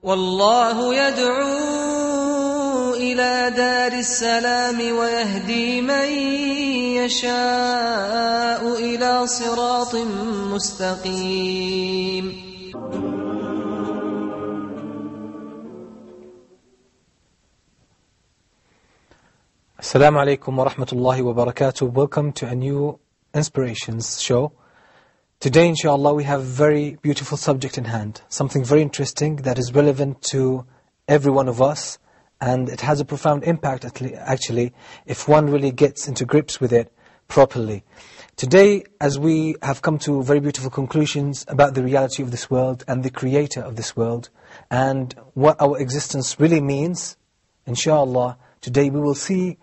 والله يدعو إلى دار السلام ويهدي من يشاء إلى صراط مستقيم. Assalamu alaikum wa rahmatullahi wa barakatuh. Welcome to a new Inspirations show. Today, inshallah, we have a very beautiful subject in hand. Something very interesting that is relevant to every one of us. And it has a profound impact, actually, if one really gets into grips with it properly. Today, as we have come to very beautiful conclusions about the reality of this world and the creator of this world, and what our existence really means, inshallah, today we will see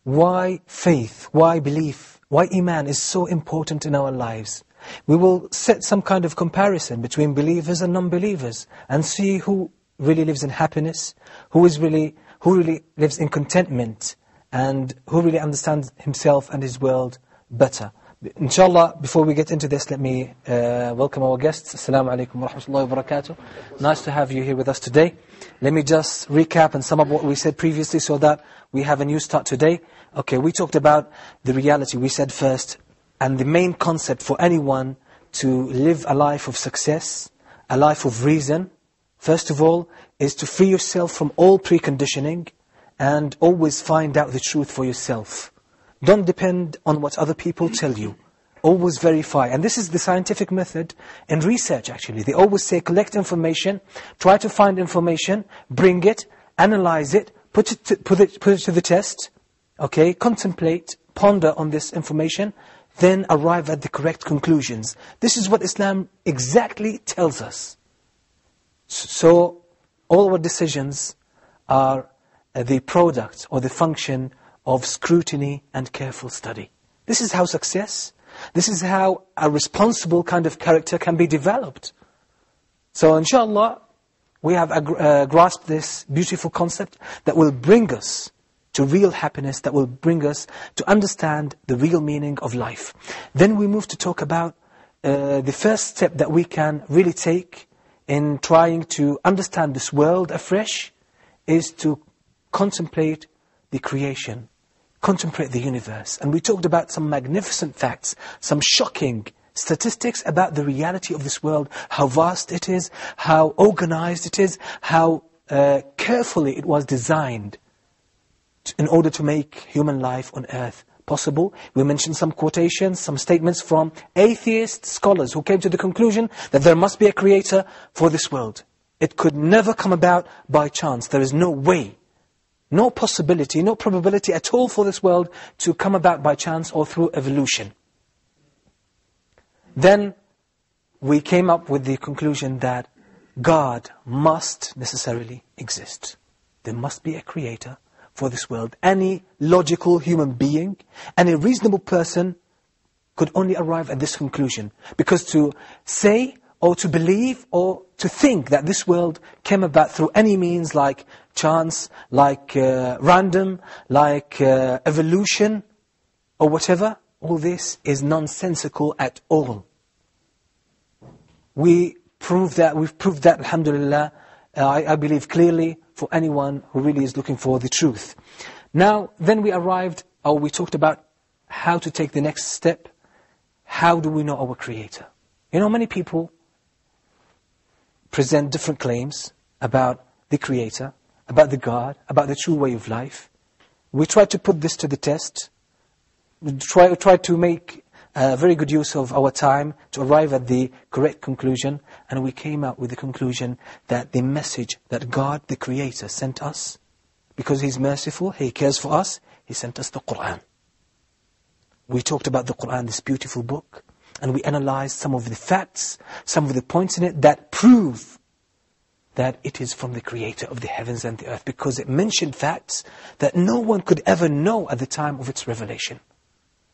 why faith, why belief, why Iman is so important in our lives. We will set some kind of comparison between believers and non-believers and see who really lives in happiness, who really lives in contentment, and who really understands himself and his world better. Inshallah, before we get into this, let me welcome our guests. Assalamu alaikum wa rahmatullahi wa barakatuh. Nice to have you here with us today. Let me just recap and sum up what we said previously so that we have a new start today. Okay, we talked about the reality, we said first, and the main concept for anyone to live a life of success, a life of reason, first of all, is to free yourself from all preconditioning and always find out the truth for yourself. Don't depend on what other people tell you. Always verify. And this is the scientific method in research, actually. They always say collect information, try to find information, bring it, analyze it, put it to the test, okay, contemplate, ponder on this information, then arrive at the correct conclusions. This is what Islam exactly tells us. So all our decisions are the product or the function of scrutiny and careful study. This is how success, this is how a responsible kind of character can be developed. So inshallah, we have grasped this beautiful concept that will bring us to real happiness, that will bring us to understand the real meaning of life. Then we move to talk about the first step that we can really take in trying to understand this world afresh, is to contemplate the creation, contemplate the universe. And we talked about some magnificent facts, some shocking statistics about the reality of this world, how vast it is, how organized it is, how carefully it was designed in order to make human life on earth possible. We mentioned some quotations, some statements from atheist scholars who came to the conclusion that there must be a creator for this world. It could never come about by chance. There is no way, no possibility, no probability at all for this world to come about by chance or through evolution. Then we came up with the conclusion that God must necessarily exist. There must be a creator for this world. Any logical human being, any reasonable person could only arrive at this conclusion. Because to say or to believe or to think that this world came about through any means like chance, like random, like evolution or whatever, all this is nonsensical at all. We've proved that, alhamdulillah, I believe clearly for anyone who really is looking for the truth. Now, then we talked about how to take the next step. How do we know our creator? You know, many people present different claims about the creator, about the God, about the true way of life. We try to put this to the test. We try to make very good use of our time to arrive at the correct conclusion. And we came out with the conclusion that the message that God, the Creator, sent us, because He's merciful, He cares for us, He sent us the Qur'an. We talked about the Qur'an, this beautiful book, and we analyzed some of the facts, some of the points in it that prove that it is from the Creator of the heavens and the earth, because it mentioned facts that no one could ever know at the time of its revelation.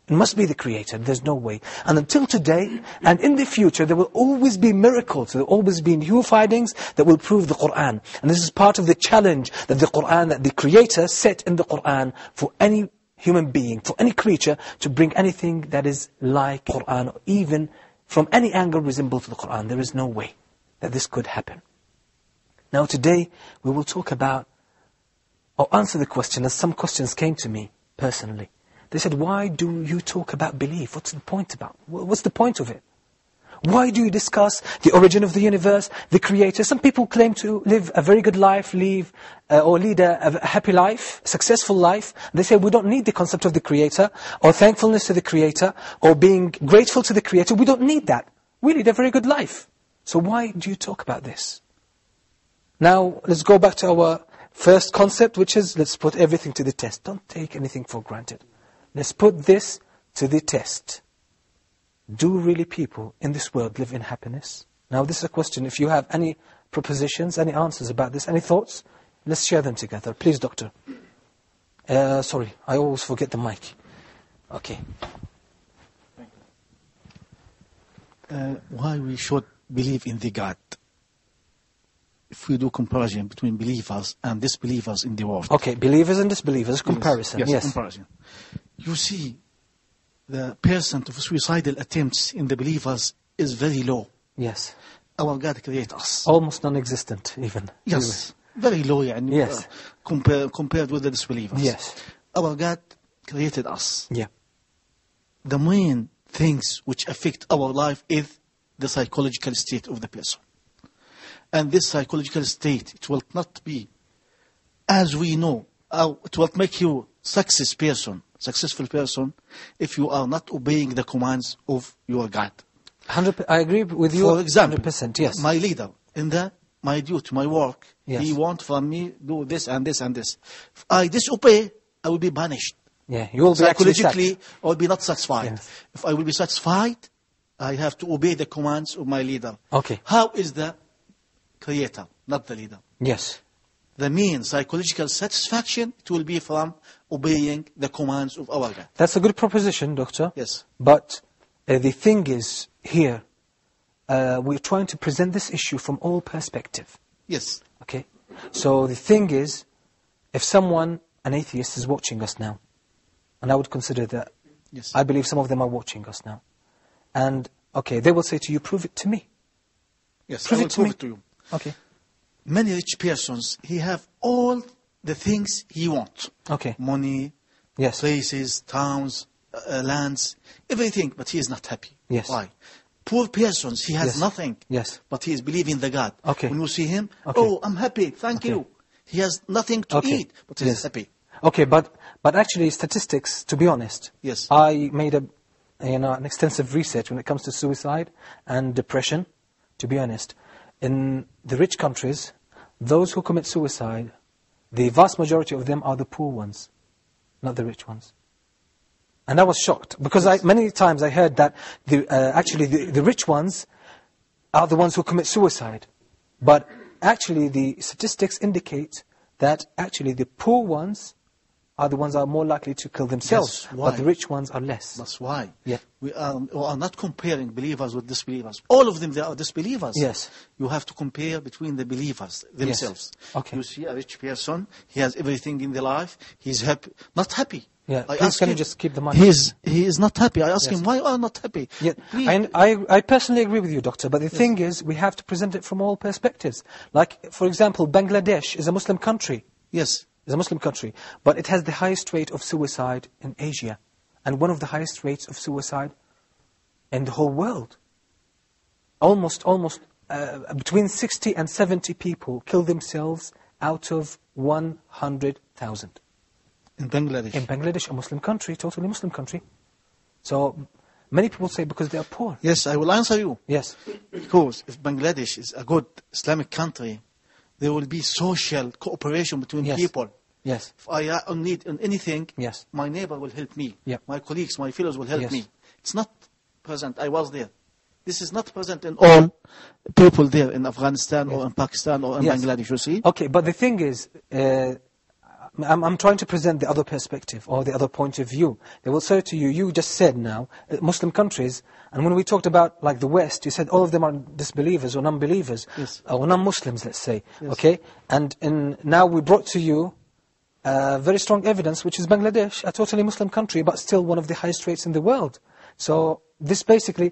It must be the Creator, there's no way. And until today, and in the future, there will always be miracles, there will always be new findings that will prove the Qur'an. And this is part of the challenge that the Qur'an, that the Creator set in the Qur'an for any human being, for any creature, to bring anything that is like Qur'an, or even from any angle resemble to the Qur'an. There is no way that this could happen. Now today we will talk about, or answer the question, as some questions came to me personally. They said, why do you talk about belief? What's the point about? What's the point of it? Why do you discuss the origin of the universe, the creator? Some people claim to live a very good life, lead a happy life, successful life. They say we don't need the concept of the creator, or thankfulness to the creator, or being grateful to the creator. We don't need that. We lead a very good life. So why do you talk about this? Now, let's go back to our first concept, which is, let's put everything to the test. Don't take anything for granted. Let's put this to the test. Do really people in this world live in happiness? Now, this is a question. If you have any propositions, any answers about this, any thoughts, let's share them together. Please, doctor. Sorry, I always forget the mic. Okay. Why we should believe in the God? If we do comparison between believers and disbelievers in the world. Okay, believers and disbelievers, comparison. Yes, comparison. You see, the percent of suicidal attempts in the believers is very low. Yes. Our God created us. Almost non-existent, even. Yes, very low, yes. Compared with the disbelievers. Yes. Our God created us. Yeah. The main things which affect our life is the psychological state of the person. And this psychological state, it will not be, as we know, it will make you successful person, if you are not obeying the commands of your God. 100%, I agree with you. For example, 100%, yes. My leader, my duty, my work, yes. He wants from me do this and this and this. If I disobey, I will be punished. Yeah, you will be psychologically, I will be not satisfied. Yes. If I will be satisfied, I have to obey the commands of my leader. Okay. How is the creator, not the leader? Yes. The mean psychological satisfaction, it will be from obeying the commands of our God. That's a good proposition, doctor. Yes. But the thing is, here, we're trying to present this issue from all perspective. Yes. Okay? So the thing is, if someone, an atheist, is watching us now, and I would consider that, yes. I believe some of them are watching us now, and, okay, they will say to you, prove it to me. Yes, prove I will it to prove me. it to you. Okay. Many rich persons, he have all the things he wants. Okay. Money, yes. places, towns, lands, everything, but he is not happy. Yes. Why? Poor persons, he has yes. nothing. Yes. But he is believing the God. Okay. When you see him, okay. oh, I'm happy, thank okay. you. He has nothing to okay. eat, but he yes. is happy. Okay, but actually statistics, to be honest, yes. I made an extensive research when it comes to suicide and depression, to be honest. In the rich countries, those who commit suicide, the vast majority of them are the poor ones, not the rich ones. And I was shocked, because yes. many times I heard that actually the rich ones are the ones who commit suicide. But actually the statistics indicate that actually the poor ones are the ones that are more likely to kill themselves. Yes, why? But the rich ones are less. That's why. Yeah. We are not comparing believers with disbelievers. All of them, they are disbelievers. Yes. You have to compare between the believers themselves. Yes. Okay. You see a rich person, he has everything in the life, he's happy, not happy. Yeah. I Please, ask can him, you just keep the mic? He is not happy. I ask yes. him, why are you not happy? Yeah. I personally agree with you, doctor, but the thing is, we have to present it from all perspectives. Like, for example, Bangladesh is a Muslim country. Yes. It's a Muslim country, but it has the highest rate of suicide in Asia, and one of the highest rates of suicide in the whole world. Almost between 60 and 70 people kill themselves out of 100,000. In Bangladesh? In Bangladesh, a Muslim country, totally Muslim country. So many people say because they are poor. Yes, I will answer you. Yes. Because if Bangladesh is a good Islamic country, there will be social cooperation between yes. people. Yes. If I need anything, yes. my neighbor will help me. Yep. My colleagues, my fellows will help yes. me. It's not present. I was there. This is not present in all people there in Afghanistan yes. or in Pakistan or in yes. Bangladesh, you see? Okay, but the thing is, I'm trying to present the other perspective or the other point of view. They will say to you, you just said now, Muslim countries, and when we talked about like the West, you said all of them are disbelievers or non-believers, yes. or non-Muslims, let's say, yes. okay? And now we brought to you very strong evidence, which is Bangladesh, a totally Muslim country, but still one of the highest rates in the world. So this basically,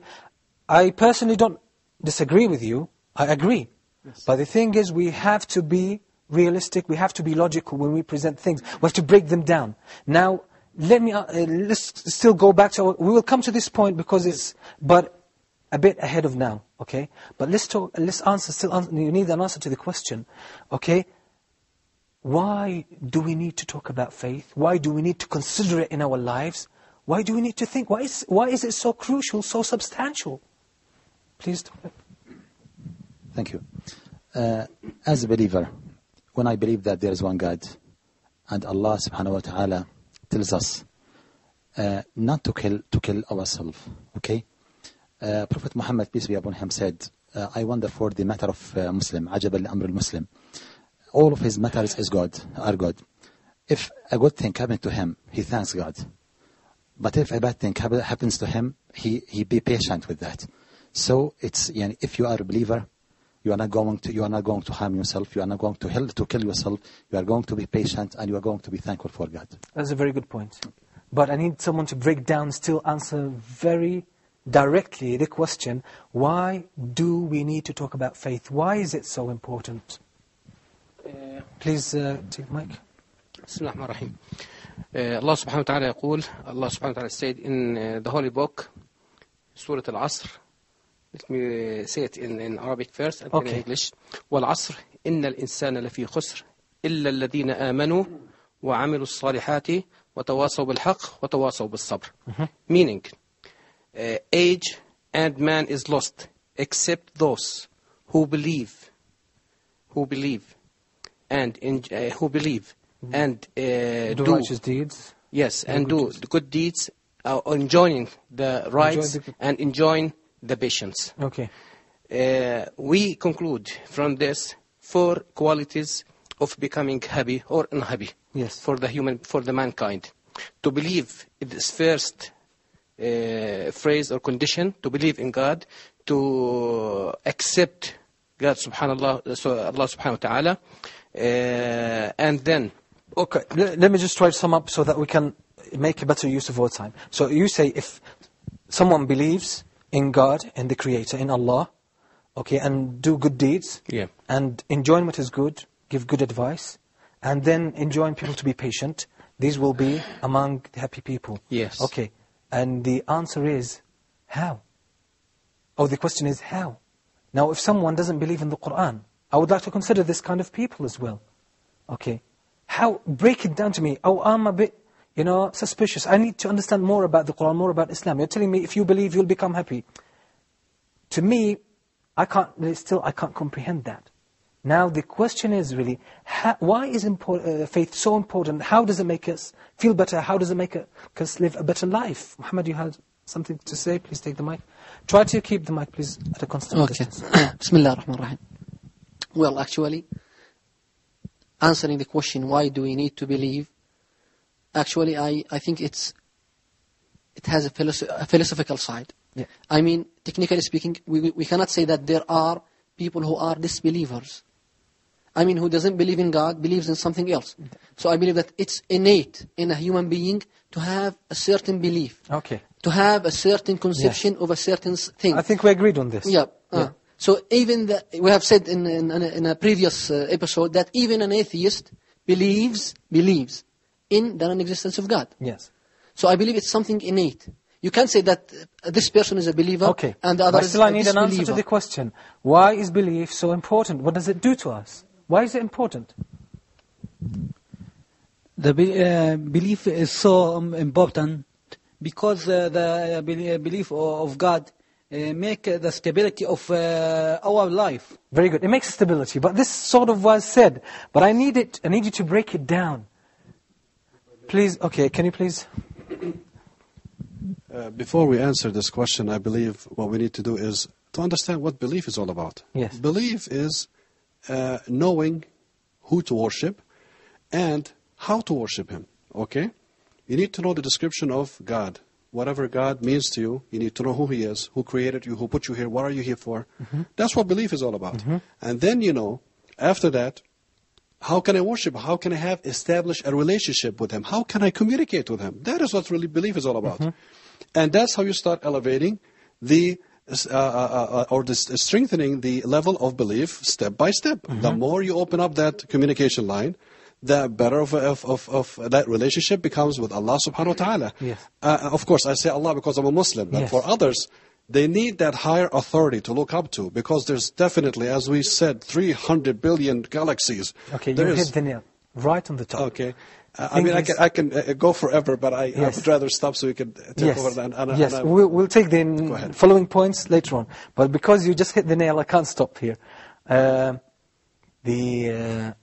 I personally don't disagree with you, I agree. Yes. But the thing is, we have to be realistic, we have to be logical when we present things. We have to break them down. Now, let's still go back to, we will come to this point because it's, but a bit ahead of now, okay? But let's answer, you need an answer to the question, okay? Why do we need to talk about faith? Why do we need to consider it in our lives? Why do we need to think? Why is it so crucial, so substantial? Please. Thank you. As a believer, when I believe that there is one God, and Allah subhanahu wa ta'ala tells us not to kill ourselves, okay? Prophet Mohammad, peace be upon him, said, I wonder for the matter of Muslim, عجبا لأمر المسلم. All of his matters is God, are God. If a good thing happened to him, he thanks God. But if a bad thing happens to him, he be patient with that. So it's, if you are a believer, you are not going to harm yourself. You are not going to kill yourself. You are going to be patient, and you are going to be thankful for God. That's a very good point. But I need someone to break down, still answer very directly the question: why do we need to talk about faith? Why is it so important? Please take the mic. Bismillah ar-Rahman ar-Rahim. Allah subhanahu wa ta'ala يقول, Allah subhanahu wa ta'ala said in the holy book, Surah Al-Asr. Let me say it in Arabic first and then in English. وَالْعَصْرِ إِنَّ الْإِنسَانَ لَفِي خُسْرٍ إِلَّا الَّذِينَ آمَنُوا وَعَمِلُوا الصَّالِحَاتِ وَتَوَاصَوْا بِالْحَقِّ وَتَوَاصَوْا بِالصَّبْرِ. Meaning, age and man is lost, except those who believe and do righteous deeds. Yes, and do the good deeds, enjoying the rights and enjoying the patience. Okay. We conclude from this 4 qualities of becoming happy or unhappy. Yes. For the mankind. To believe in this first phrase or condition, to believe in God, to accept God subhanallah, so Allah subhanahu wa ta'ala, and then. Okay, let me just try to sum up so that we can make a better use of our time. So you say if someone believes in God, in the Creator, in Allah, okay, and do good deeds, and enjoin what is good, give good advice, and then enjoin people to be patient, these will be among the happy people. Yes. Okay, and the answer is, how? Oh, the question is, how? Now, if someone doesn't believe in the Qur'an, I would like to consider this kind of people as well. Okay, how? Break it down to me. Oh, I'm a bit, suspicious. I need to understand more about the Qur'an, more about Islam. You're telling me if you believe, you'll become happy. To me, I can't comprehend that. Now, the question is really, why is faith so important? How does it make us feel better? How does it make us live a better life? Muhammad, you had something to say? Please take the mic. Try to keep the mic, please, at a constant distance. Bismillah ar-Rahman ar-Rahim. Well, actually, answering the question, why do we need to believe? Actually, I think it has a philosophical side. Yeah. I mean, technically speaking, we cannot say that there are people who are disbelievers. I mean, who doesn't believe in God, believes in something else. So I believe that it's innate in a human being to have a certain belief. Okay. To have a certain conception of a certain thing. I think we agreed on this. Yeah. So even we have said in a previous episode that even an atheist believes in the non-existence of God. Yes. So I believe it's something innate. You can't say that this person is a believer and the other is a disbeliever. Still I need an answer to the question. Why is belief so important? What does it do to us? Why is it important? The belief is so important because the belief of God make the stability of our life. Very good. It makes stability. But this sort of was said. But I need you to break it down. Please, okay, can you please? Before we answer this question, I believe what we need to do is to understand what belief is all about. Yes. Belief is knowing who to worship and how to worship Him. Okay? You need to know the description of God. Whatever God means to you, you need to know who He is, who created you, who put you here, what are you here for. That's what belief is all about. And then, after that, how can I worship? How can I establish a relationship with Him? How can I communicate with Him? That is what really belief is all about. And that's how you start elevating the or strengthening the level of belief step by step. The more you open up that communication line, the better of that relationship becomes with Allah subhanahu wa ta'ala. Yes. Of course, I say Allah because I'm a Muslim, but Yes. for others, they need that higher authority to look up to, because there's definitely, as we said, 300 billion galaxies. Okay, There you is- hit the nail right on the top. Okay. I mean, I can go forever, but I would rather stop so we can take Yes, over. yes. We'll take the following points later on. But because you just hit the nail, I can't stop here. The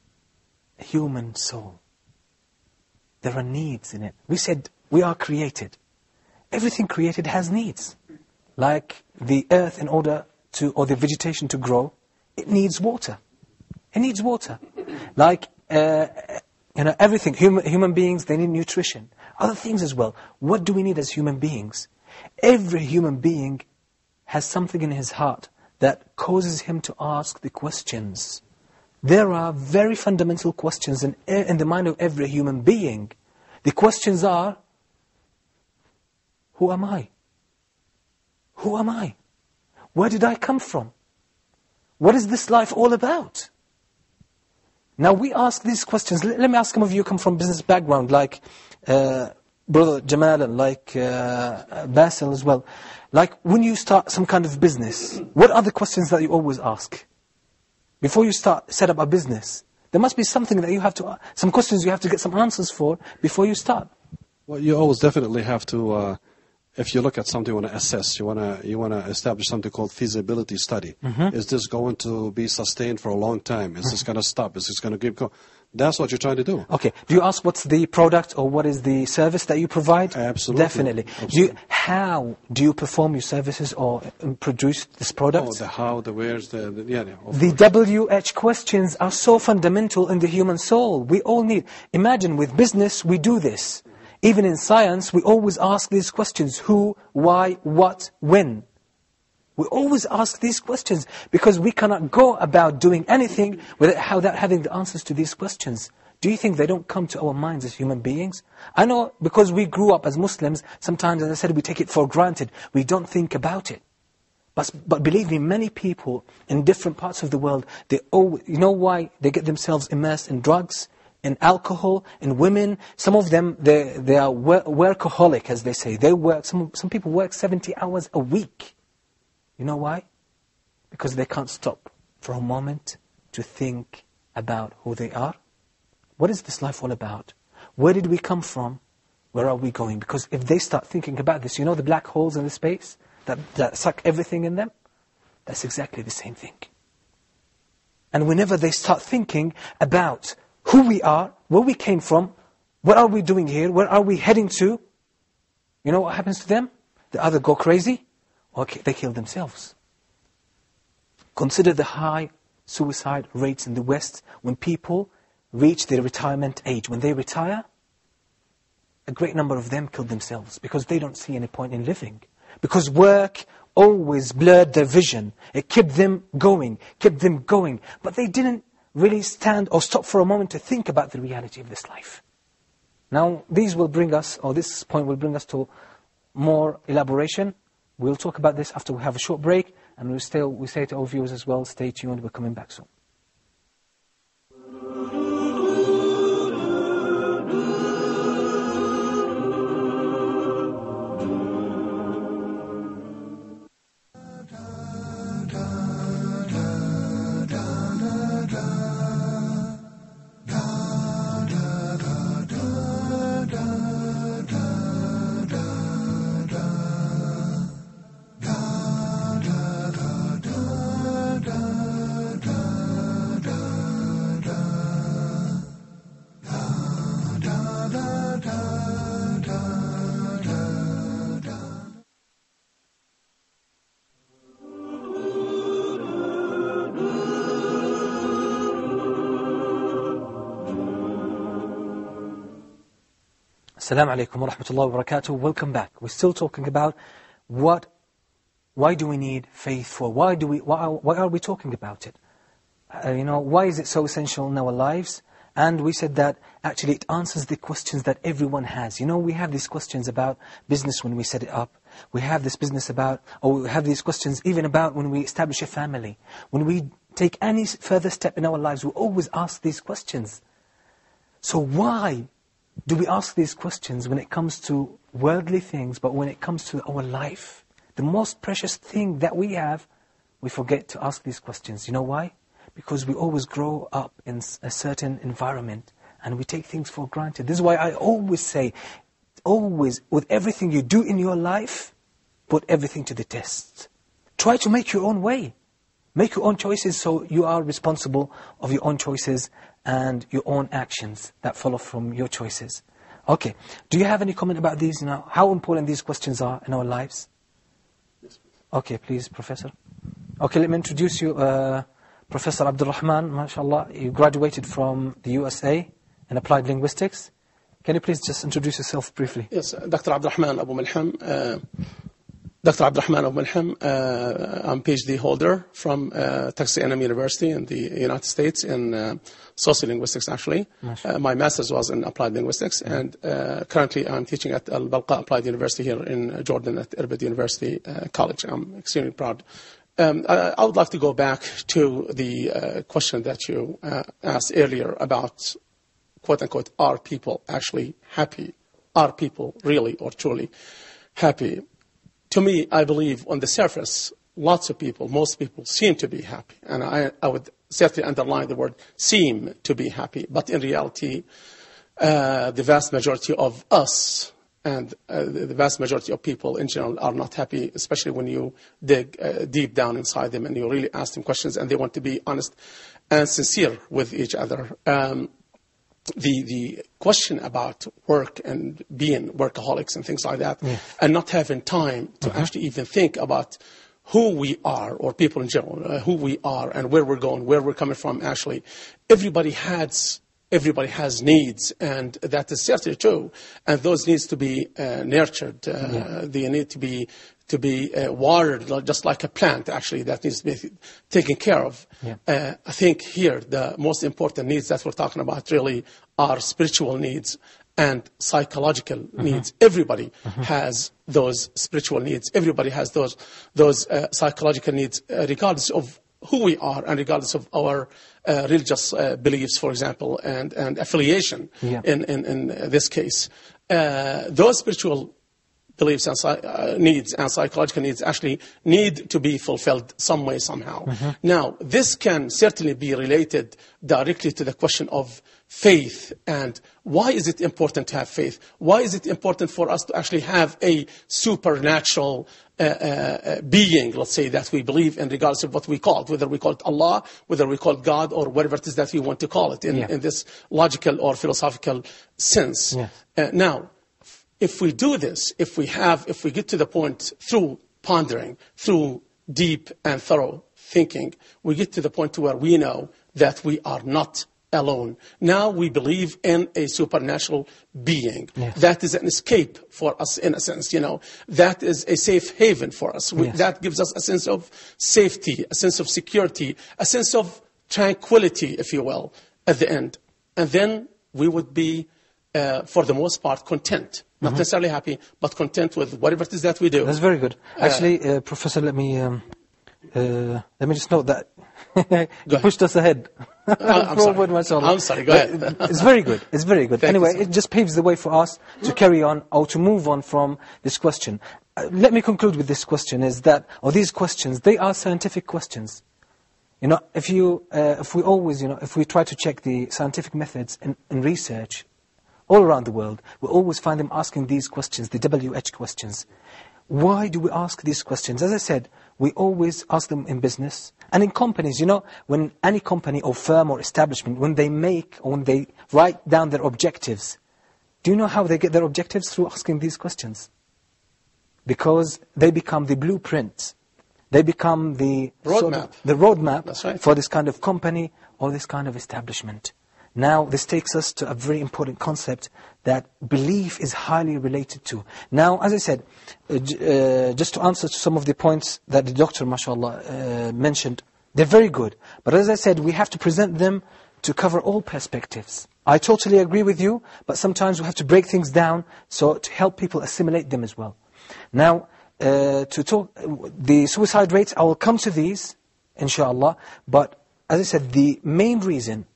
human soul. There are needs in it. We said we are created. Everything created has needs. Like the earth, in order to, or the vegetation to grow, it needs water. It needs water. Like, everything. Human beings, they need nutrition. Other things as well. What do we need as human beings? Every human being has something in his heart that causes him to ask the questions. There are very fundamental questions in the mind of every human being. The questions are, who am I? Who am I? Where did I come from? What is this life all about? Now we ask these questions. Let me ask some of you who come from business background, like Brother Jamal and like Basil as well. Like when you start some kind of business, what are the questions that you always ask? Before you set up a business, there must be something that you have to, some questions you have to get some answers for before you start. Well, you always definitely have to, if you look at something you want to assess, you want to establish something called feasibility study. Is this going to be sustained for a long time? Is this going to stop? Is this going to keep going? That's what you're trying to do. Okay. Do you ask what's the product or what is the service that you provide? Absolutely. Definitely. Absolutely. How do you perform your services or produce this product? Oh, the how, the where's, the yeah. The WH questions are so fundamental in the human soul. We all need. Imagine with business, we do this. Even in science, we always ask these questions. Who, why, what, when. We always ask these questions because we cannot go about doing anything without having the answers to these questions. Do you think they don't come to our minds as human beings? I know because we grew up as Muslims, sometimes, as I said, we take it for granted. We don't think about it. But believe me, many people in different parts of the world, you know why they get themselves immersed in drugs, in alcohol, in women? Some of them, they are workaholic, as they say. They work. Some people work 70 hours a week. You know why? Because they can't stop for a moment to think about who they are. What is this life all about? Where did we come from? Where are we going? Because if they start thinking about this, you know the black holes in the space that suck everything in them? That's exactly the same thing. And whenever they start thinking about who we are, where we came from, what are we doing here, where are we heading to, you know what happens to them? They either go crazy or they kill themselves. Consider the high suicide rates in the West when people reach their retirement age. When they retire, a great number of them kill themselves because they don't see any point in living. Because work always blurred their vision. It kept them going. But they didn't really stand or stop for a moment to think about the reality of this life. Now, this point will bring us to more elaboration. We'll talk about this after we have a short break, and we say to our viewers as well, stay tuned, we're coming back soon. Assalamu alaikum wa rahmatullahi wa barakatuh. Welcome back. We're still talking about why do we need faith for? Why are we talking about it? Why is it so essential in our lives? And we said that actually it answers the questions that everyone has. We have these questions about business when we set it up. we have this business about, or we have these questions even about when we establish a family. When we take any further step in our lives, we always ask these questions. So why do we ask these questions when it comes to worldly things, but when it comes to our life, the most precious thing that we have, we forget to ask these questions. You know why? Because we always grow up in a certain environment and we take things for granted. This is why I always say, always, with everything you do in your life, put everything to the test. Try to make your own way. Make your own choices so you are responsible of your own choices and your own actions that follow from your choices. Okay, do you have any comment about these now? How important these questions are in our lives? Yes, please. Okay, please, Professor. Okay, let me introduce you, Professor Abdul Rahman, mashallah. You graduated from the USA in Applied Linguistics. Can you please just introduce yourself briefly? Yes, Dr. Abdurrahman Abu Malham. Dr. Abdurrahman Abu Malham, I'm PhD holder from Texas A&M University in the United States in sociolinguistics, actually. My master's was in applied linguistics, and currently I'm teaching at al-Balqa Applied University here in Jordan at Irbid University College. I'm extremely proud. I would like to go back to the question that you asked earlier about, quote-unquote, are people actually happy? Are people really or truly happy? To me, I believe on the surface, lots of people, most people seem to be happy. And I would certainly underline the word seem to be happy. But in reality, the vast majority of us and the vast majority of people in general are not happy, especially when you dig deep down inside them and you really ask them questions and they want to be honest and sincere with each other. The question about work and being workaholics and things like that, and not having time to actually even think about who we are, or people in general, who we are and where we're going, where we're coming from. Actually, everybody has needs, and that is certainly true. And those needs to be nurtured. They need to be watered, just like a plant, actually, that needs to be taken care of. I think here the most important needs that we're talking about really are spiritual needs and psychological needs. Everybody has those spiritual needs. Everybody has those psychological needs, regardless of who we are and regardless of our religious beliefs, for example, and affiliation in this case. Those spiritual beliefs and needs and psychological needs actually need to be fulfilled some way, somehow. Now, this can certainly be related directly to the question of faith. And why is it important to have faith? Why is it important for us to actually have a supernatural being, let's say, that we believe in, regardless of what we call it, whether we call it Allah, whether we call it God, or whatever it is that we want to call it in this logical or philosophical sense. Now, if we do this, if we get to the point through pondering, through deep and thorough thinking, we get to the point where we know that we are not alone. Now we believe in a supernatural being. That is an escape for us, in a sense. That is a safe haven for us. That gives us a sense of safety, a sense of security, a sense of tranquility, if you will, at the end. And then we would be, for the most part, content. Not necessarily happy, but content with whatever it is that we do. That's very good. Actually, Professor, let me just note that you pushed us ahead. I'm sorry, go ahead. It's very good. It's very good. Anyway, it just paves the way for us to carry on or to move on from this question. Let me conclude with this question: is that, or these questions, they are scientific questions. If we try to check the scientific methods in research all around the world, we always find them asking these questions, the WH questions. Why do we ask these questions? As I said, we always ask them in business and in companies. When any company or firm or establishment, when they write down their objectives, do you know how they get their objectives? Through asking these questions. Because they become the blueprint. They become the roadmap for this kind of company or this kind of establishment. Now, this takes us to a very important concept that belief is highly related to. Now, as I said, just to answer to some of the points that the doctor, mashallah, mentioned, they're very good. But as I said, we have to present them to cover all perspectives. I totally agree with you, but sometimes we have to break things down so to help people assimilate them as well. Now, to talk, the suicide rates, I will come to these, inshallah. But as I said, the main reason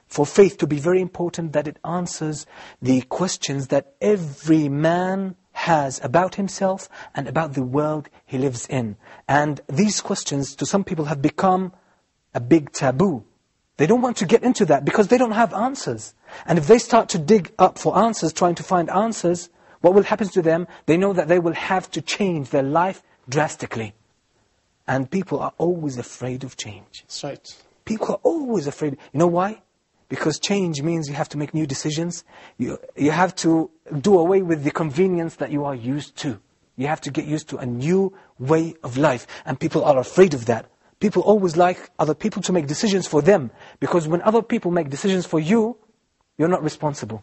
for faith to be very important, that it answers the questions that every man has about himself and about the world he lives in. And these questions, to some people, have become a big taboo. They don't want to get into that because they don't have answers. And if they start to dig up for answers, trying to find answers, what will happen to them? They know that they will have to change their life drastically. And people are always afraid of change. That's right. People are always afraid. You know why? Because change means you have to make new decisions. You have to do away with the convenience that you are used to. You have to get used to a new way of life. And people are afraid of that. People always like other people to make decisions for them. Because when other people make decisions for you, you're not responsible.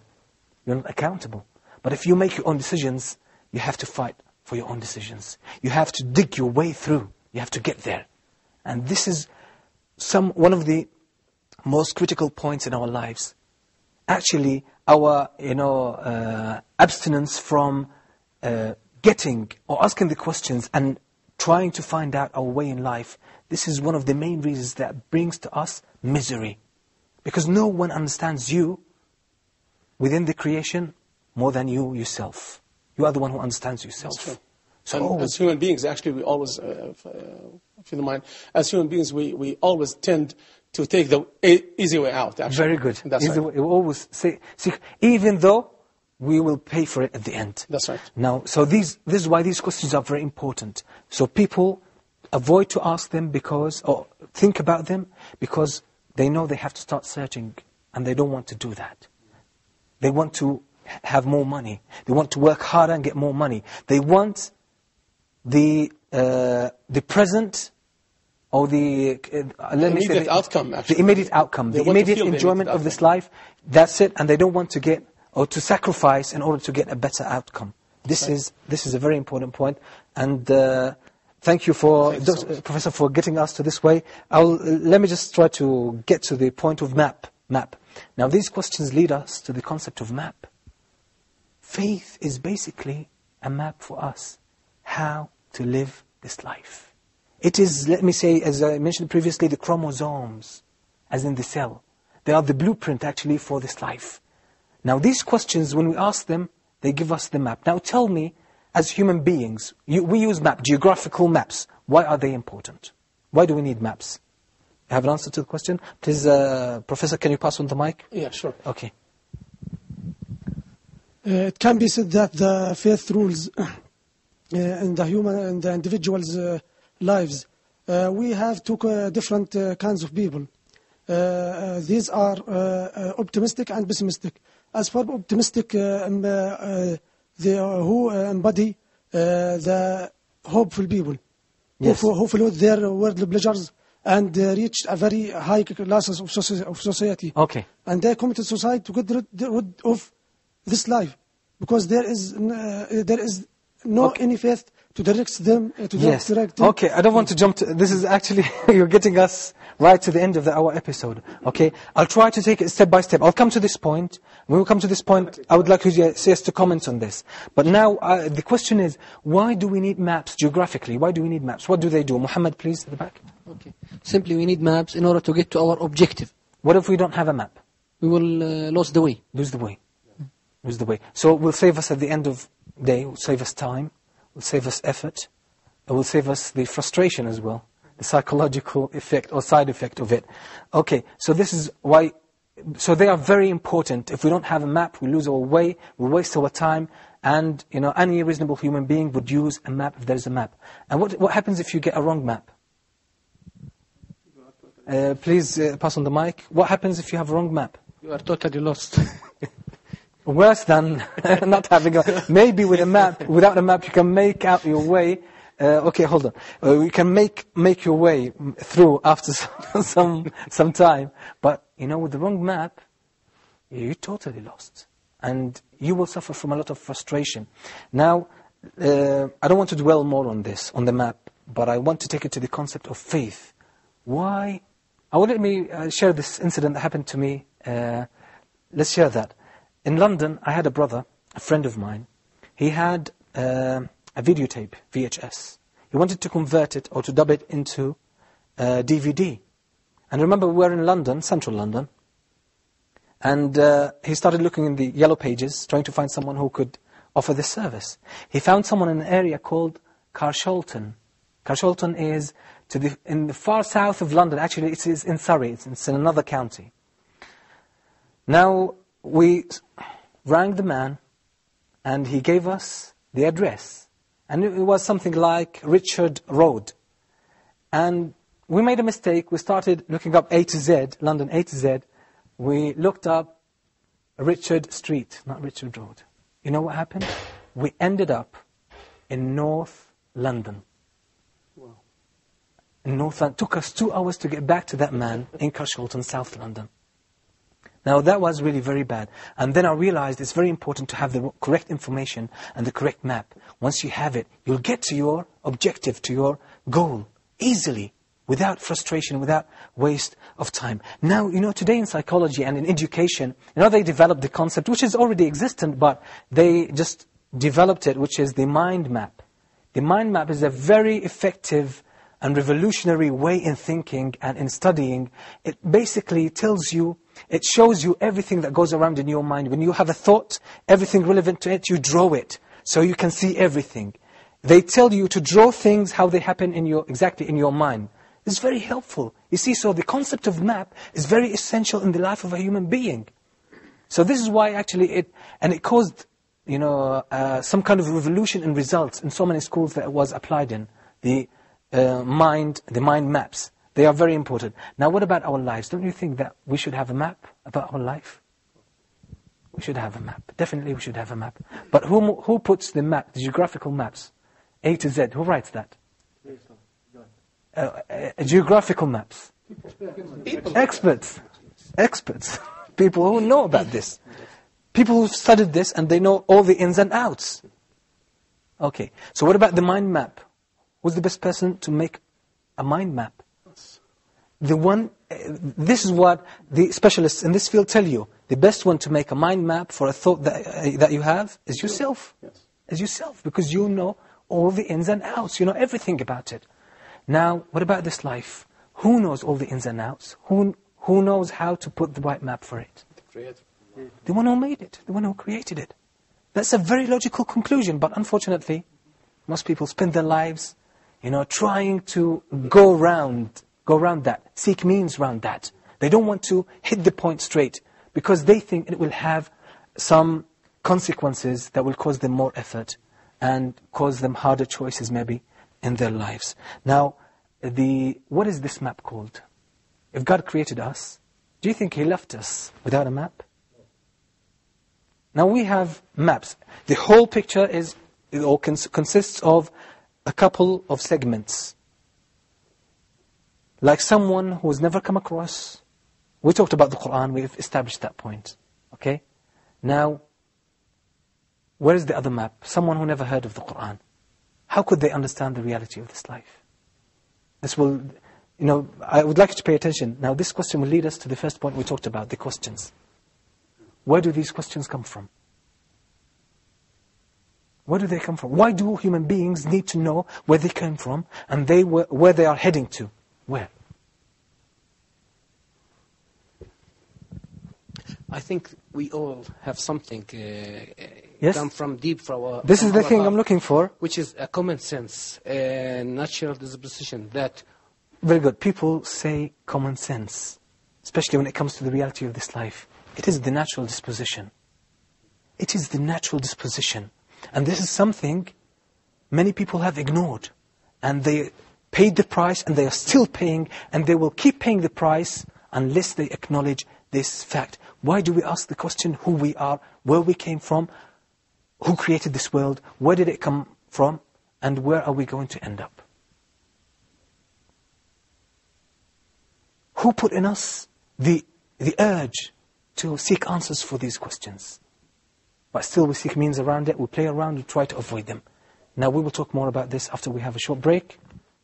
You're not accountable. But if you make your own decisions, you have to fight for your own decisions. You have to dig your way through. You have to get there. And this is one of the most critical points in our lives. Actually, our abstinence from getting or asking the questions and trying to find out our way in life, this is one of the main reasons that brings to us misery. Because no one understands you within the creation more than you yourself. You are the one who understands yourself. That's true. So as human beings, actually, we always, if you don't mind, as human beings, we always tend to take the easy way out, actually. Very good. That's right. We always say, even though we will pay for it at the end. That's right. Now, so this is why these questions are very important. So people avoid to ask them or think about them, because they know they have to start searching, and they don't want to do that. They want to have more money. They want to work harder and get more money. They want the present, or the immediate outcome, actually. The immediate outcome, the immediate enjoyment of this life. That's it, and they don't want to get or to sacrifice in order to get a better outcome. This is a very important point, and thank you for Professor for getting us to this way. Let me just try to get to the point of map. Now these questions lead us to the concept of map. Faith is basically a map for us how to live this life. It is, let me say, as I mentioned previously, the chromosomes, as in the cell. They are the blueprint actually for this life. Now these questions, when we ask them, they give us the map. Now tell me, as human beings, we use geographical maps. Why are they important? Why do we need maps? You have an answer to the question? Please, Professor, can you pass on the mic? Yeah, sure. Okay. It can be said that the faith rules in the human and the individual's lives. We have two different kinds of people. These are optimistic and pessimistic. As for optimistic, who embody the hopeful people, yes, who follow their worldly pleasures and reach a very high classes of society. Okay. And they commit to society to get rid of this life, because there is no any faith to direct them to yes. direct them. Okay, I don't want to jump to this. Is actually you're getting us right to the end of our episode. Okay, I'll try to take it step by step. I'll come to this point. When we come to this point, I would like you to say us to comment on this. But now the question is, why do we need maps geographically? Why do we need maps? What do they do? Mohammad, please, at the back. Okay. Simply, we need maps in order to get to our objective. What if we don't have a map? We will lose the way. Lose the way. Lose the way. So it will save us at the end of the day. It will save us time. It will save us effort. It will save us the frustration as well. The psychological effect or side effect of it. Okay, so this is why. So they are very important. If we don't have a map, we lose our way. We waste our time. And any reasonable human being would use a map if there is a map. And what happens if you get a wrong map? Please pass on the mic. What happens if you have a wrong map? You are totally lost. Worse than not having maybe with a map. Without a map, you can make out your way. Okay, hold on. You can make your way through after some time. But with the wrong map, you're totally lost, and you will suffer from a lot of frustration. Now, I don't want to dwell more on the map, but I want to take it to the concept of faith. Why? Let me share this incident that happened to me. Let's share that. In London, I had a brother, a friend of mine. He had a videotape, VHS. He wanted to convert it or to dub it into DVD. And remember, we were in London, central London, and he started looking in the yellow pages, trying to find someone who could offer this service. He found someone in an area called Carshalton. Carshalton is in the far south of London. Actually, it is in Surrey. It's in another county. Now, we rang the man, and he gave us the address. And it was something like Richard Road. And we made a mistake. We started looking up A to Z, London A to Z. We looked up Richard Street, not Richard Road. You know what happened? We ended up in North London. Wow. In North London. It took us 2 hours to get back to that man in Carshalton, South London. Now that was really very bad. And then I realized it's very important to have the correct information and the correct map. Once you have it, you'll get to your objective, to your goal, easily, without frustration, without waste of time. Now, today in psychology and in education, they developed the concept, which is already existent, but they just developed it, which is the mind map. The mind map is a very effective and revolutionary way in thinking and in studying. It basically tells you, it shows you everything that goes around in your mind. When you have a thought, everything relevant to it, you draw it, so you can see everything. They tell you to draw things how they happen exactly in your mind. It's very helpful. You see, so the concept of map is very essential in the life of a human being. So this is why actually it caused, some kind of revolution in results in so many schools that it was applied in. The mind maps. They are very important. Now what about our lives? Don't you think that we should have a map about our life? We should have a map. Definitely we should have a map. But who puts the map, the geographical maps? A to Z, who writes that? Geographical maps. Experts. People who know about this. People who've studied this and they know all the ins and outs. Okay, so what about the mind map? Who's the best person to make a mind map? This is what the specialists in this field tell you. The best one to make a mind map for a thought that you have is yourself. Yes. Is yourself, because you know all the ins and outs. You know everything about it. Now, what about this life? Who knows all the ins and outs? Who knows how to put the right map for it? The one who made it, the one who created it. That's a very logical conclusion, but unfortunately, most people spend their lives, trying to go around that, seek means around that. They don't want to hit the point straight, because they think it will have some consequences that will cause them more effort and cause them harder choices maybe in their lives. Now, what is this map called? If God created us, do you think He left us without a map? Now we have maps. The whole picture consists of a couple of segments. Like someone who has never come across. We talked about the Quran, we've established that point. Okay? Now, where is the other map? Someone who never heard of the Quran. How could they understand the reality of this life? This will, I would like you to pay attention. Now this question will lead us to the first point we talked about, the questions. Where do these questions come from? Where do they come from? Why do human beings need to know where they came from and where they are heading to? Where? I think we all have something yes? come from deep from our... This is the thing I'm looking for. Which is a common sense, a natural disposition that... Very good. People say common sense, especially when it comes to the reality of this life. It is the natural disposition. It is the natural disposition. And this is something many people have ignored. And they paid the price, and they are still paying, and they will keep paying the price unless they acknowledge this fact. Why do we ask the question who we are, where we came from, who created this world, where did it come from, and where are we going to end up? Who put in us the urge to seek answers for these questions? But still we seek means around it, we play around, we try to avoid them. Now we will talk more about this after we have a short break.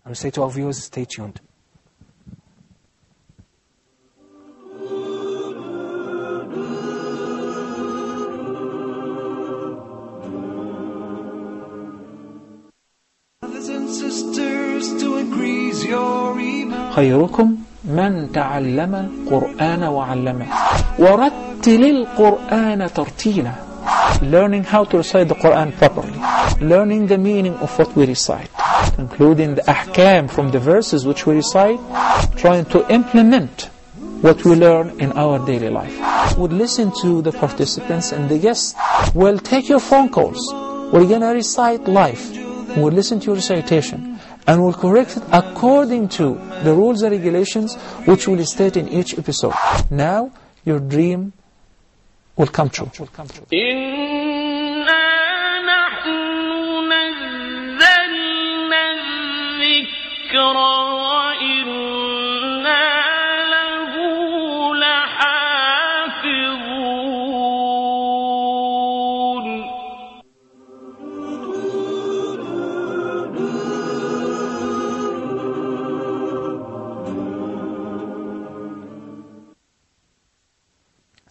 And we say to our viewers, stay tuned. خيركم من تعلم القرآن وعلمه ورتل القرآن ترتيلا. Learning how to recite the Quran properly, learning the meaning of what we recite, including the ahkam from the verses which we recite, trying to implement what we learn in our daily life. We'll listen to the participants and the guests. We'll take your phone calls. We're going to recite live. We'll listen to your recitation and we'll correct it according to the rules and regulations which we'll state in each episode. Now your dream will come true.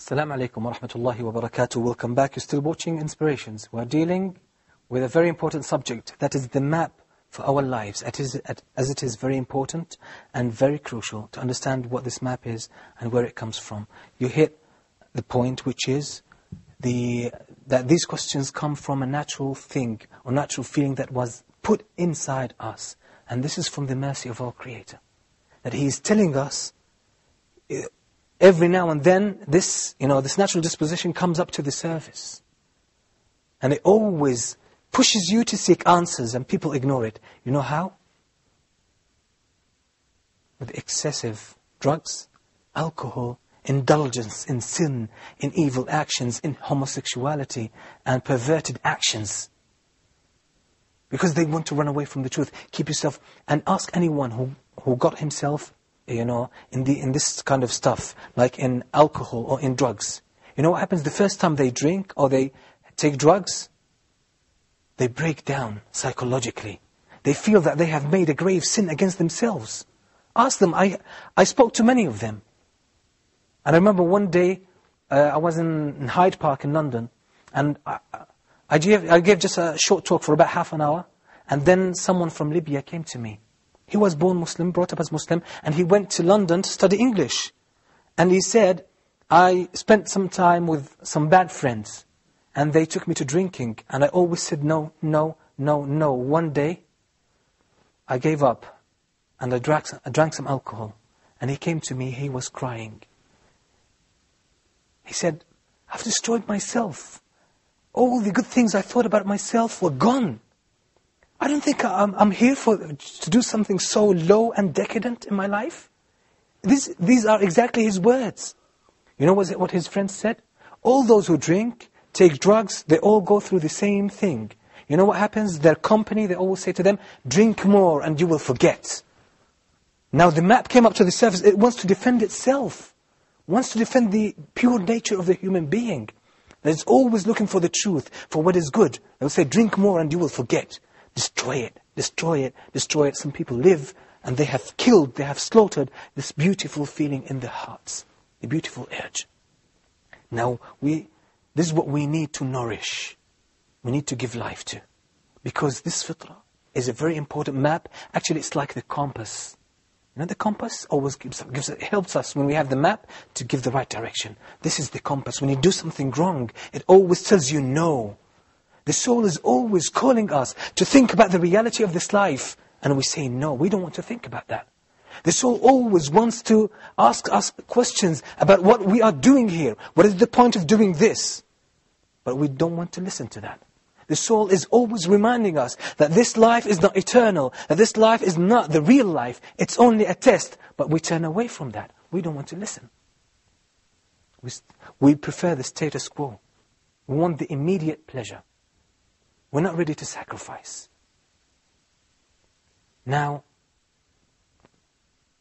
Assalamu alaikum wa rahmatullahi wa barakatuh. Welcome back. You're still watching Inspirations. We're dealing with a very important subject, that is the map for our lives, as it is very important and very crucial to understand what this map is and where it comes from. You hit the point, which is that these questions come from a natural thing or natural feeling that was put inside us. And this is from the mercy of our Creator. That He is telling us every now and then, this natural disposition comes up to the surface. And it always pushes you to seek answers, and people ignore it. You know how? With excessive drugs, alcohol, indulgence in sin, in evil actions, in homosexuality, and perverted actions. Because they want to run away from the truth. Keep yourself, and ask anyone who got himself in this kind of stuff, like in alcohol or in drugs. You know what happens the first time they drink or they take drugs? They break down psychologically. They feel that they have made a grave sin against themselves. Ask them. I spoke to many of them. And I remember one day, I was in Hyde Park in London, and I gave just a short talk for about half an hour, and then someone from Libya came to me. He was born Muslim, brought up as Muslim, and he went to London to study English. And he said, I spent some time with some bad friends, and they took me to drinking, and I always said no, no, no, no. One day, I gave up, and I drank some alcohol. And he came to me, he was crying. He said, I've destroyed myself. All the good things I thought about myself were gone. I don't think I'm here to do something so low and decadent in my life. These are exactly his words. You know what his friends said? All those who drink, take drugs, they all go through the same thing. You know what happens? Their company, they always say to them, drink more and you will forget. Now the map came up to the surface. It wants to defend itself. Wants to defend the pure nature of the human being. It's always looking for the truth, for what is good. They will say, drink more and you will forget. Destroy it, destroy it, destroy it. Some people live and they have killed, they have slaughtered this beautiful feeling in their hearts. The beautiful urge. Now, this is what we need to nourish. We need to give life to. Because this fitrah is a very important map. Actually, it's like the compass. You know, the compass always helps us when we have the map to give the right direction. This is the compass. When you do something wrong, it always tells you no. The soul is always calling us to think about the reality of this life. And we say, no, we don't want to think about that. The soul always wants to ask us questions about what we are doing here. What is the point of doing this? But we don't want to listen to that. The soul is always reminding us that this life is not eternal. That this life is not the real life. It's only a test. But we turn away from that. We don't want to listen. We prefer the status quo. We want the immediate pleasure. We're not ready to sacrifice. Now,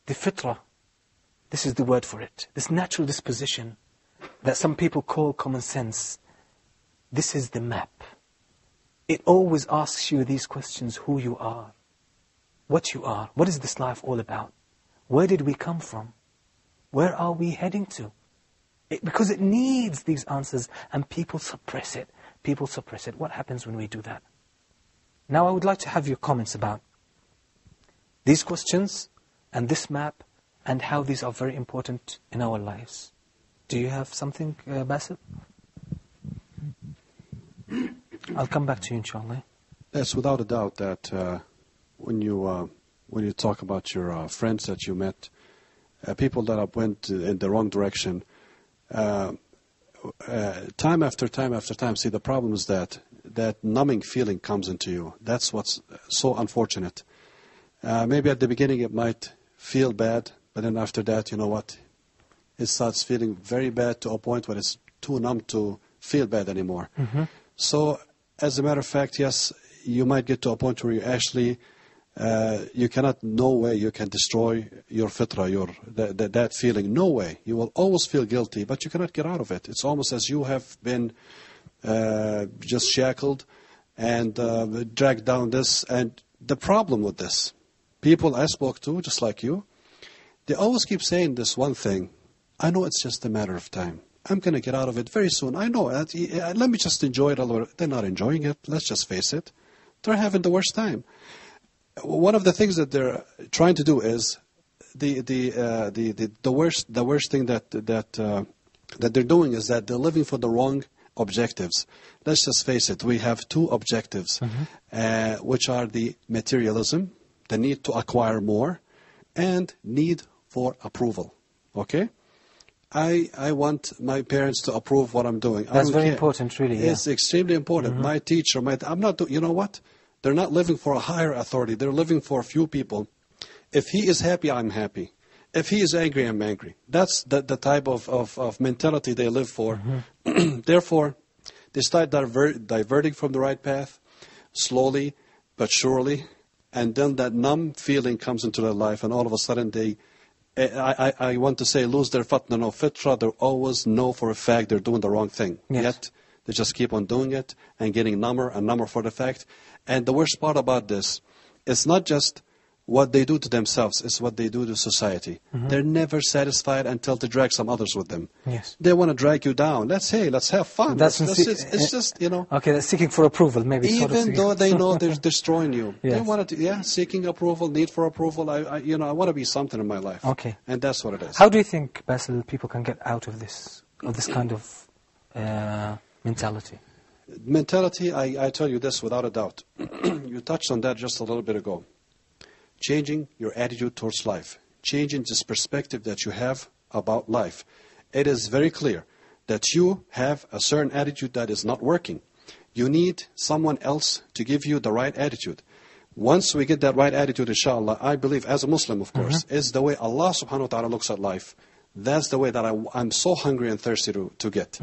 the fitrah, this is the word for it. This natural disposition that some people call common sense. This is the map. It always asks you these questions: who you are, what you are, what is this life all about? Where did we come from? Where are we heading to? Because it needs these answers, and people suppress it. People suppress it. What happens when we do that? Now I would like to have your comments about these questions and this map, and how these are very important in our lives. Do you have something, Basil? I'll come back to you, inshallah. Yes, without a doubt that when you talk about your friends that you met, people that went in the wrong direction, time after time after time, see, the problem is that numbing feeling comes into you. That's what's so unfortunate. Maybe at the beginning it might feel bad, but then after that, you know what? It starts feeling very bad to a point where it's too numb to feel bad anymore. Mm-hmm. So, as a matter of fact, yes, you might get to a point where you actually, you cannot, no way you can destroy your fitra, that feeling. No way. You will always feel guilty, but you cannot get out of it. It's almost as you have been just shackled and dragged down this. And the problem with this, people I spoke to, just like you, they always keep saying this one thing: I know it's just a matter of time. I'm going to get out of it very soon. I know. Let me just enjoy it a little bit. They're not enjoying it. Let's just face it. They're having the worst time. One of the things that they're trying to do is the worst thing that they're doing is that they're living for the wrong objectives. Let's just face it. We have two objectives, which are the materialism, the need to acquire more, and need for approval. Okay? I want my parents to approve what I'm doing. That's very important, really. It's extremely important. My teacher, I'm not. You know what? They're not living for a higher authority. They're living for a few people. If he is happy, I'm happy. If he is angry, I'm angry. That's the type of mentality they live for. Therefore, they start diverting from the right path, slowly but surely, and then that numb feeling comes into their life, and all of a sudden they, I want to say, lose their fatna no fitra. They always know for a fact they're doing the wrong thing. Yes. Yet they just keep on doing it and getting number and number for the fact. And the worst part about this, it's not just what they do to themselves, it's what they do to society. They're never satisfied until they drag some others with them. Yes. They want to drag you down. Let's have fun. It's just, you know. Okay, that's seeking for approval, maybe. Even though they know they're destroying you. Yes. They want to, seeking approval, need for approval. I want to be something in my life. Okay. And that's what it is. How do you think, Basil, people can get out of this kind of mentality? Mentality, I tell you this without a doubt. You touched on that just a little bit ago. Changing your attitude towards life. Changing this perspective that you have about life. It is very clear that you have a certain attitude that is not working. You need someone else to give you the right attitude. Once we get that right attitude, inshallah, I believe as a Muslim, of course, is the way Allah subhanahu wa ta'ala looks at life. That's the way that I'm so hungry and thirsty to get.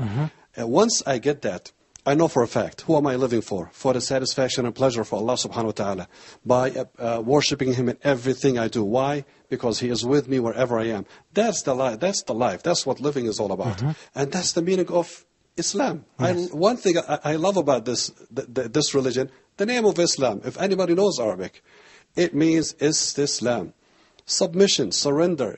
Once I get that, I know for a fact, who am I living for? For the satisfaction and pleasure for Allah subhanahu wa ta'ala. By worshipping Him in everything I do. Why? Because He is with me wherever I am. That's the life. That's what living is all about. And that's the meaning of Islam. Yes. One thing I love about this religion, the name of Islam, if anybody knows Arabic, it means Istislam. Submission, surrender,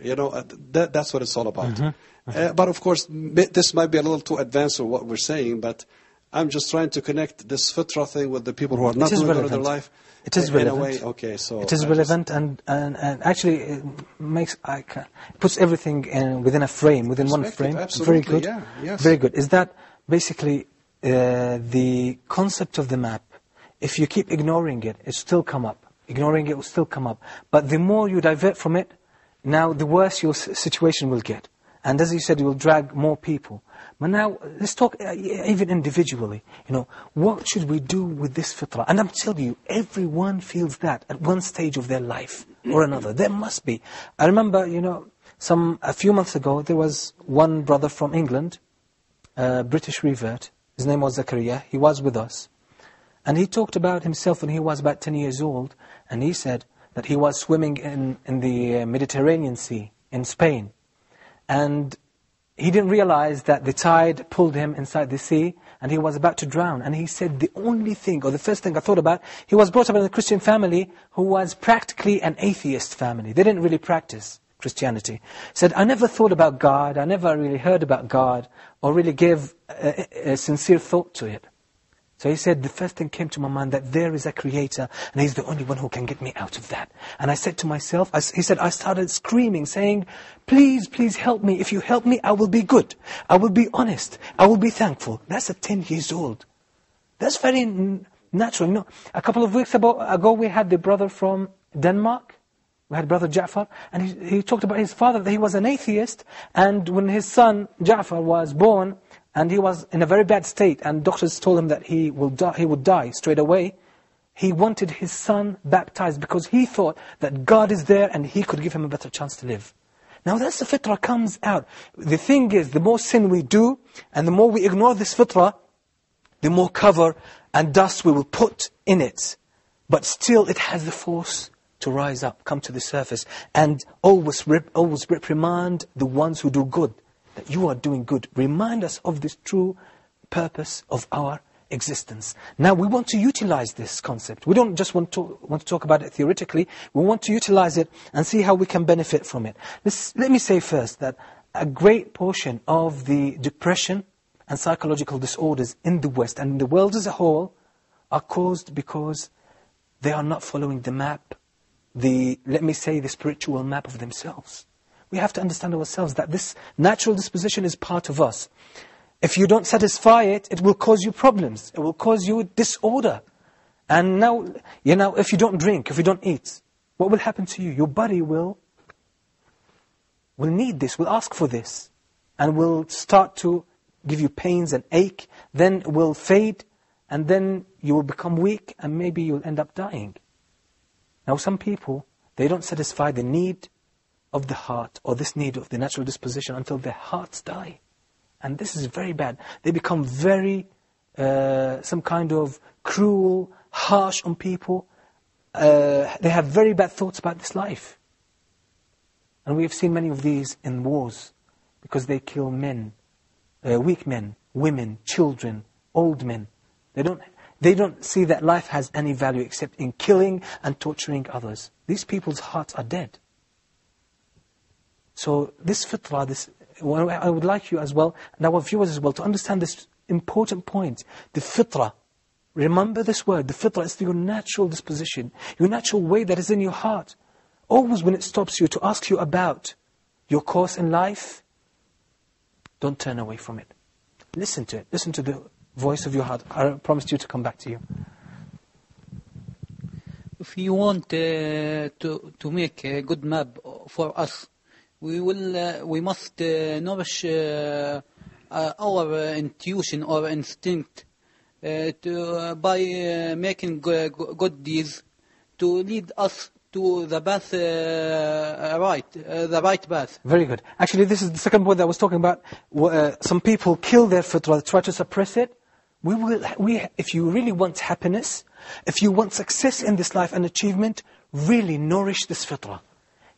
that's what it's all about. But of course, this might be a little too advanced for what we're saying, but I'm just trying to connect this fitra thing with the people who are not doing it in their life. It is relevant. In a way, okay, so it is relevant, and actually it puts everything within a frame, within one frame. Absolutely, very good. Yeah, yes. Very good. Is that basically the concept of the map? If you keep ignoring it, it still come up. Ignoring it will still come up. But the more you divert from it, now the worse your situation will get. And as you said, you will drag more people. But now, let's talk even individually. What should we do with this fitrah? And I'm telling you, everyone feels that at one stage of their life or another. There must be. I remember, a few months ago, there was one brother from England, a British revert. His name was Zakaria. He was with us. And he talked about himself when he was about 10 years old. And he said that he was swimming in the Mediterranean Sea in Spain. And he didn't realize that the tide pulled him inside the sea and he was about to drown. And he said the first thing I thought about, he was brought up in a Christian family who was practically an atheist family. They didn't really practice Christianity. He said, I never thought about God, I never really heard about God or really gave a sincere thought to it. So he said, the first thing came to my mind that there is a creator and he's the only one who can get me out of that. And I said to myself, he said, I started screaming, saying, please, please help me. If you help me, I will be good. I will be honest. I will be thankful. That's at 10 years old. That's very natural. You know, a couple of weeks ago, we had the brother from Denmark. We had brother Ja'far, and he talked about his father, that he was an atheist, and when his son Ja'far was born, and he was in a very bad state, and doctors told him that he would die straight away, he wanted his son baptized because he thought that God is there and he could give him a better chance to live. Now that's the fitrah comes out. The thing is, the more sin we do, and the more we ignore this fitrah, the more cover and dust we will put in it. But still it has the force to rise up, come to the surface, and always reprimand the ones who do good, that you are doing good. Remind us of this true purpose of our existence. Now we want to utilize this concept. We don't just want to talk about it theoretically. We want to utilize it and see how we can benefit from it. Let me say first that a great portion of the depression and psychological disorders in the West and in the world as a whole are caused because they are not following the map, let me say, the spiritual map of themselves. We have to understand ourselves that this natural disposition is part of us. If you don't satisfy it, it will cause you problems. It will cause you disorder. And now, if you don't drink, if you don't eat, what will happen to you? Your body will need this, will ask for this, and will start to give you pains and ache, then will fade, and then you will become weak, and maybe you'll end up dying. Now some people, they don't satisfy the need of the heart, or this need of the natural disposition, until their hearts die. And this is very bad. They become very, some kind of cruel, harsh on people. They have very bad thoughts about this life. And we have seen many of these in wars, because they kill men, weak men, women, children, old men. They don't see that life has any value except in killing and torturing others. These people's hearts are dead. So this fitrah, I would like you as well, and our viewers as well, to understand this important point. The fitrah, remember this word, the fitrah is your natural disposition, your natural way that is in your heart. Always when it stops you to ask you about your course in life, don't turn away from it. Listen to it. Listen to the voice of your heart. I promised you to come back to you. If you want to make a good map for us, we must nourish our intuition or instinct by making good deeds to lead us to the path, the right path. Very good. Actually, this is the second point that I was talking about. Some people kill their fitrah, try to suppress it. If you really want happiness, if you want success in this life and achievement, really nourish this fitrah.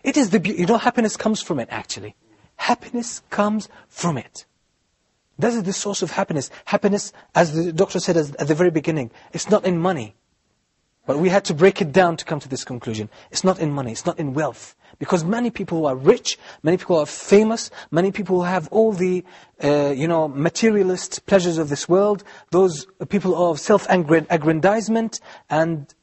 It is happiness comes from it, actually. Happiness comes from it. That is the source of happiness. Happiness, as the doctor said at the very beginning, it's not in money. But we had to break it down to come to this conclusion. It's not in money, it's not in wealth. Because many people who are rich, many people who are famous, many people who have all the materialist pleasures of this world, those people of self-aggrandizement and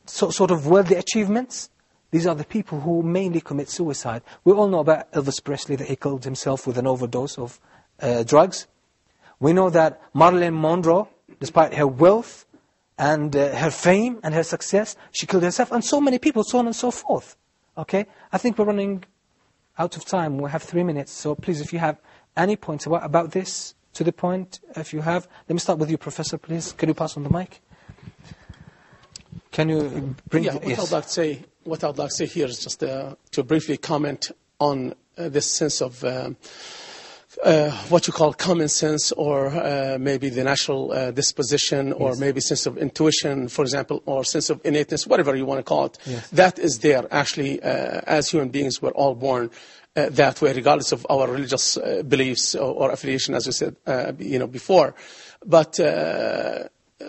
sort of worldly achievements, these are the people who mainly commit suicide. We all know about Elvis Presley, that he killed himself with an overdose of drugs. We know that Marilyn Monroe, despite her wealth and her fame and her success, she killed herself, and so many people, so on and so forth. Okay? I think we're running out of time. We have 3 minutes, so please, if you have any points about this, to the point, if you have. Let me start with you, Professor, please. Can you pass on the mic? Can you bring... Yeah, what I'd like to say here is just to briefly comment on this sense of what you call common sense, or maybe the natural disposition, or maybe sense of intuition, for example, or sense of innateness, whatever you want to call it. Yes. That is there. Actually, as human beings, we're all born that way, regardless of our religious beliefs or affiliation, as we said before. But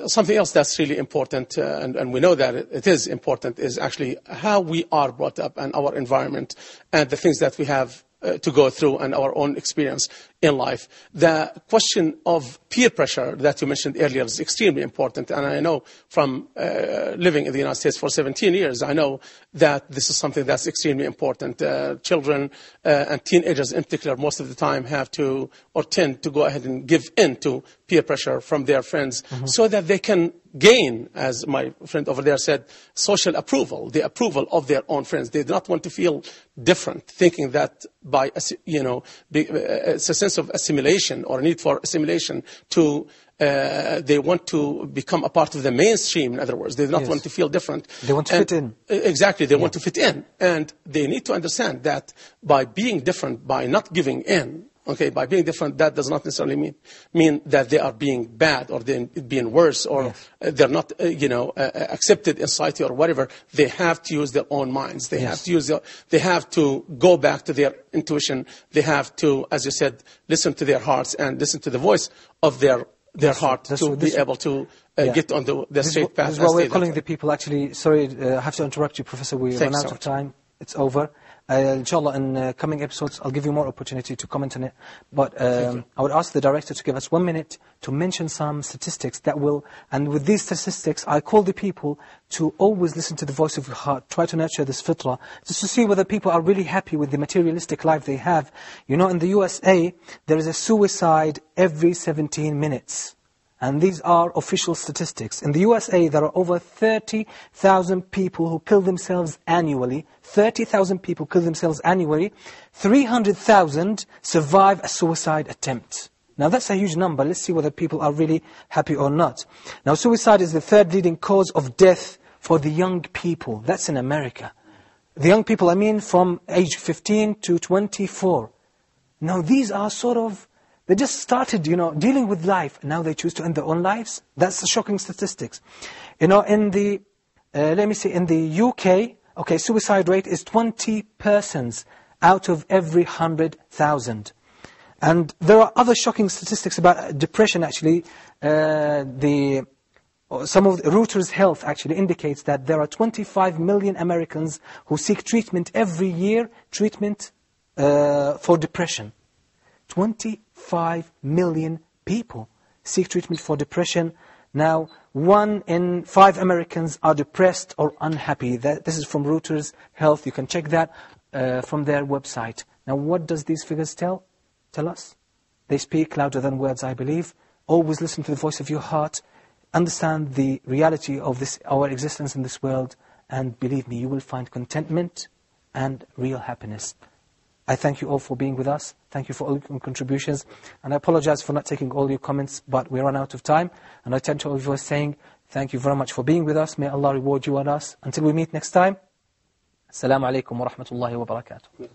something else that's really important, and we know that it is important, is actually how we are brought up and our environment and the things that we have to go through and our own experience in life. The question of peer pressure that you mentioned earlier is extremely important. And I know from living in the United States for 17 years, I know that this is something that's extremely important. Children and teenagers in particular, most of the time have to or tend to go ahead and give in to peer pressure from their friends so that they can gain, as my friend over there said, social approval, the approval of their own friends. They do not want to feel different, thinking that by, it's a sense of assimilation or a need for assimilation to, they want to become a part of the mainstream, in other words. They do not want to feel different. They want to fit in. Exactly, they want to fit in. And they need to understand that by being different, by not giving in, okay, by being different, that does not necessarily mean that they are being bad or they're being worse or they're not, accepted in society or whatever. They have to use their own minds. They have to they have to go back to their intuition. They have to, as you said, listen to their hearts and listen to the voice of their heart to be able to get on the straight path. This is what we're calling the people. Actually, sorry, I have to interrupt you, Professor. We run out of time. It's over. Inshallah, in coming episodes, I'll give you more opportunity to comment on it. But I would ask the director to give us 1 minute to mention some statistics that will, and with these statistics, I call the people to always listen to the voice of your heart, try to nurture this fitrah, just to see whether people are really happy with the materialistic life they have. You know, in the USA, there is a suicide every 17 minutes. And these are official statistics. In the USA, there are over 30,000 people who kill themselves annually. 30,000 people kill themselves annually. 300,000 survive a suicide attempt. Now that's a huge number. Let's see whether people are really happy or not. Now suicide is the third leading cause of death for the young people. That's in America. The young people, I mean, from age 15 to 24. Now these are sort of, they just started, dealing with life. Now they choose to end their own lives. That's the shocking statistics. In the, in the UK, okay, suicide rate is 20 persons out of every 100,000. And there are other shocking statistics about depression, actually. Some of Reuters Health actually indicates that there are 25 million Americans who seek treatment every year, for depression. 25 million people seek treatment for depression. Now, 1 in 5 Americans are depressed or unhappy. This is from Reuters Health. You can check that from their website. Now, what does these figures tell us? They speak louder than words, I believe. Always listen to the voice of your heart. Understand the reality of our existence in this world. And believe me, you will find contentment and real happiness. I thank you all for being with us. Thank you for all your contributions. And I apologize for not taking all your comments, but we run out of time. And I tend to always saying, thank you very much for being with us. May Allah reward you and us. Until we meet next time. Assalamu alaikum wa rahmatullahi wa barakatuh.